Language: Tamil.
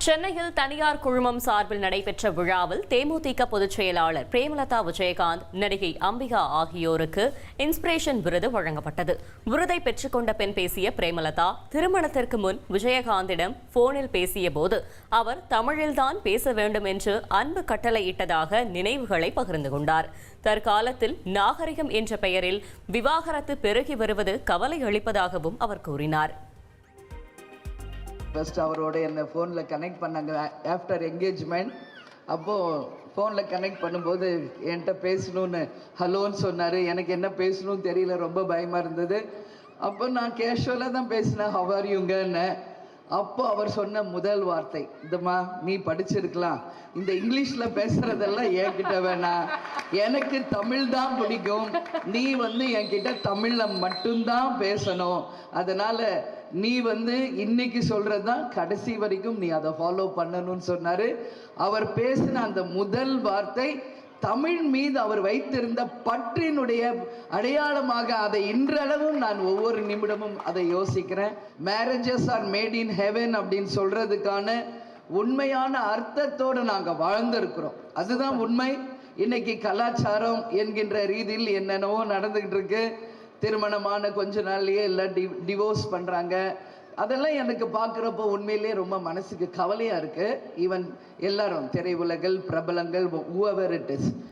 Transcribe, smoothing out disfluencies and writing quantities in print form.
சென்னையில் தனியார் குழுமம் சார்பில் நடைபெற்ற விழாவில் தேமுதிக பொதுச் செயலாளர் பிரேமலதா விஜயகாந்த், நடிகை அம்பிகா ஆகியோருக்கு இன்ஸ்பிரேஷன் விருது வழங்கப்பட்டது. விருதை பெற்றுக்கொண்ட பின் பேசிய பிரேமலதா, திருமணத்திற்கு முன் விஜயகாந்திடம் போனில் பேசிய போது அவர் தமிழில்தான் பேச வேண்டும் என்று அன்பு கட்டளையிட்டதாக நினைவுகளை பகிர்ந்து கொண்டார். தற்காலத்தில் நாகரிகம் என்ற பெயரில் விவாகரத்து பெருகி வருவது கவலை அளிப்பதாகவும் அவர் கூறினார். ஃபர்ஸ்ட் அவரோட என்னை ஃபோனில் கனெக்ட் பண்ணாங்க ஆஃப்டர் என்கேஜ்மெண்ட். அப்போது ஃபோனில் கனெக்ட் பண்ணும்போது என்கிட்ட பேசணுன்னு ஹலோன்னு சொன்னார். எனக்கு என்ன பேசணும்னு தெரியல, ரொம்ப பயமாக இருந்தது. அப்போ நான் கேஷுவலாக தான் பேசினேன், ஹவ் ஆர் யூங்கன்னு. அப்போ அவர் சொன்ன முதல் வார்த்தை, இந்தம்மா நீ படிச்சிருக்கலாம், இந்த இங்கிலீஷில் பேசுகிறதெல்லாம் என்கிட்ட வேணாம், எனக்கு தமிழ் தான் பிடிக்கும், நீ என்கிட்ட தமிழில் மட்டும்தான் பேசணும், அதனால் நீ இன்னைக்கு சொல்கிறது தான் கடைசி வரைக்கும் நீ அதை ஃபாலோ பண்ணணும்னு சொன்னார். அவர் பேசின அந்த முதல் வார்த்தை தமிழ் மீது அவர் வைத்திருந்த பற்றினுடைய அடையாளமாக அதை இன்றளவும் நான் ஒவ்வொரு நிமிடமும் அதை யோசிக்கிறேன். Marriages R made in heaven அப்படின்னு சொல்றதுக்கான உண்மையான அர்த்தத்தோடு நாங்கள் வாழ்ந்திருக்கிறோம். அதுதான் உண்மை. இன்னைக்கு கலாச்சாரம் என்கின்ற ரீதியில் என்னென்னவோ நடந்துகிட்டு இருக்கு. திருமணமான கொஞ்ச நாள்லயே எல்லாம் டிவோர்ஸ் பண்றாங்க. அதெல்லாம் எனக்கு பார்க்குறப்போ உண்மையிலே ரொம்ப மனசுக்கு கவலையாக இருக்குது. ஈவன் எல்லாரும் திரையுலகில் பிரபலங்கள் whoever it is